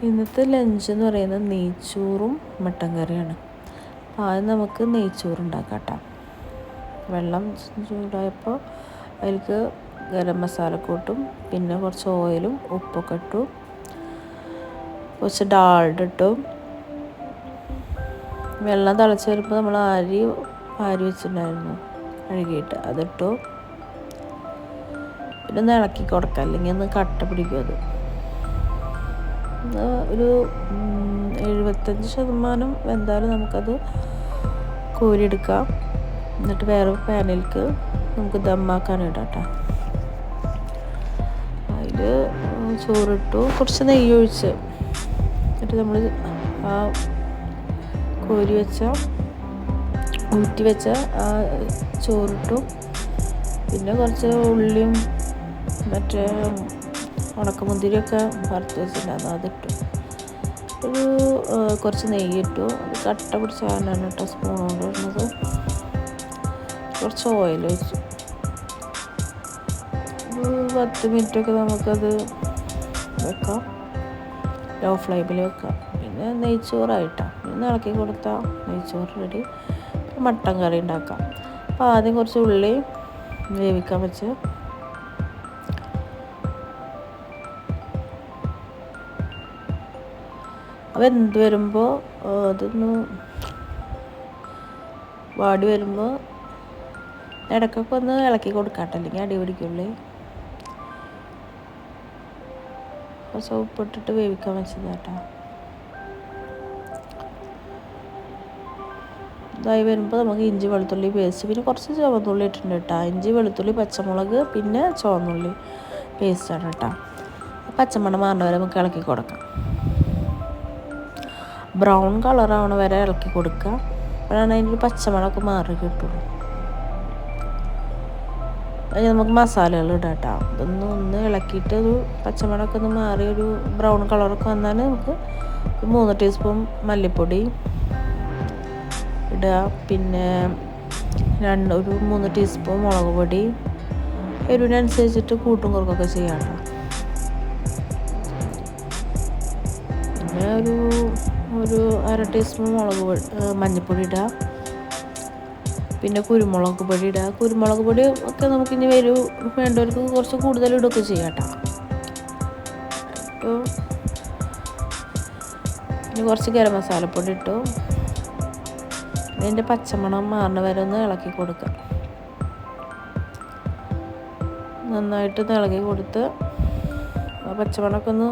ഇന്നത്തെ ലഞ്ച് എന്ന് പറയുന്നത് നെയ്ച്ചോറും മട്ടൻ കറിയാണ്. അപ്പോൾ ആദ്യം നമുക്ക് നെയ്ച്ചോറ് ഉണ്ടാക്കാം കേട്ടോ. വെള്ളം ചൂടായപ്പോൾ അതിലേക്ക് ഗരം മസാലക്കൂട്ടും പിന്നെ കുറച്ച് ഓയിലും ഉപ്പൊക്കെ ഇട്ടു, കുറച്ച് ഡാൽഡ ഇട്ടു. വെള്ളം തിളച്ച് വരുമ്പോൾ നമ്മൾ അരി വെച്ചിട്ടുണ്ടായിരുന്നു കഴുകിയിട്ട് അതിട്ടു. പിന്നെ ഒന്ന് ഇളക്കി കൊടുക്കാം, അല്ലെങ്കിൽ ഒന്ന് കട്ട പിടിക്കും. അത് ഒരു 75% വെന്താലും നമുക്കത് കോരിയെടുക്കാം. എന്നിട്ട് വേറെ പാനിലേക്ക് നമുക്ക് ദമ്മാക്കാൻ ഇടാം കേട്ടോ. അതിൽ ചോറിട്ടു, കുറച്ച് നെയ്യ് ഒഴിച്ച് എന്നിട്ട് നമ്മൾ ആ ഊറ്റി വെച്ച ആ ചോറിട്ടു. പിന്നെ കുറച്ച് ഉള്ളിയും മറ്റേ ഉണക്കമുന്തിരിയൊക്കെ വറുത്ത് വെച്ചിട്ടുണ്ടായിരുന്നു, അതിട്ടു. കുറച്ച് നെയ്യിട്ടു. അത് കട്ട പിടിച്ച കാരണമാണ് കേട്ടോ സ്പൂൺ കൊണ്ട് ഇടുന്നത്. കുറച്ച് ഓയിൽ ഒഴിച്ചു. 10 മിനിറ്റൊക്കെ നമുക്കത് വെക്കാം, ലോ ഫ്ലെയിമിൽ വെക്കാം. പിന്നെ നെയ്ച്ചോറായിട്ടാണ്, പിന്നെ ഇളക്കി കൊടുത്താൽ നെയ്ച്ചോറ് റെഡി. മട്ടൻ കറി ഉണ്ടാക്കാം. അപ്പോൾ ആദ്യം കുറച്ച് ഉള്ളി വേവിക്കാൻ വെച്ച് വെന്ത് വരുമ്പോൾ അതൊന്ന് വാടി വരുമ്പോൾ ഇടയ്ക്കൊക്കെ ഒന്ന് ഇളക്കി കൊടുക്കാട്ടോ, അല്ലെങ്കിൽ അടി പിടിക്കുള്ളൂ. കുറച്ച് ഉപ്പിട്ടിട്ട് വേവിക്കാൻ വെച്ചതാട്ടോ. ഇതായി വരുമ്പോൾ നമുക്ക് ഇഞ്ചി വെളുത്തുള്ളി പേസ്റ്റ്, പിന്നെ കുറച്ച് ചുവന്നുള്ളി ഇട്ടിട്ടുണ്ട് കേട്ടോ. ഇഞ്ചി വെളുത്തുള്ളി പച്ചമുളക് പിന്നെ ചുവന്നുള്ളി പേസ്റ്റാണ് കേട്ടോ. പച്ചമണം മാറുന്ന വരെ നമുക്ക് ഇളക്കി കൊടുക്കാം. ബ്രൗൺ കളറാവണ വരെ ഇളക്കി കൊടുക്കുക. അപ്പോഴാണ് അതിൻ്റെ ഒരു പച്ചമണമൊക്കെ മാറി കിട്ടുള്ളൂ. അതിന് നമുക്ക് മസാലകൾ ഇടാം കേട്ടോ. ഒന്ന് ഇളക്കിയിട്ട് ഒരു പച്ചമണമൊക്കെ ഒന്ന് മാറി ഒരു ബ്രൗൺ കളറൊക്കെ വന്നാൽ നമുക്ക് 3 ടീസ്പൂൺ മല്ലിപ്പൊടി ഇടുക. പിന്നെ ഒരു 3 ടീസ്പൂൺ മുളക് പൊടി, എരിവിനനുസരിച്ചിട്ട് കൂട്ടും കുറക്കൊക്കെ ചെയ്യാം കേട്ടോ. പിന്നെ ഒരു 1/2 ടീസ്പൂൺ മഞ്ഞൾപ്പൊടി ഇടുക. പിന്നെ കുരുമുളക് പൊടി ഇടുക. കുരുമുളക് പൊടി ഒക്കെ നമുക്കിനി വേണ്ടവർക്ക് കുറച്ച് കൂടുതൽ ഇടുകയൊക്കെ ചെയ്യാം കേട്ടോ. അപ്പോൾ ഇനി കുറച്ച് ഗരം മസാലപ്പൊടി ഇട്ടു. അതിൻ്റെ പച്ചമണം മാറുന്ന വരെ ഒന്ന് ഇളക്കി കൊടുക്കുക. നന്നായിട്ട് ഇളക്കി കൊടുത്ത് ആ പച്ചമണമൊക്കെ ഒന്ന്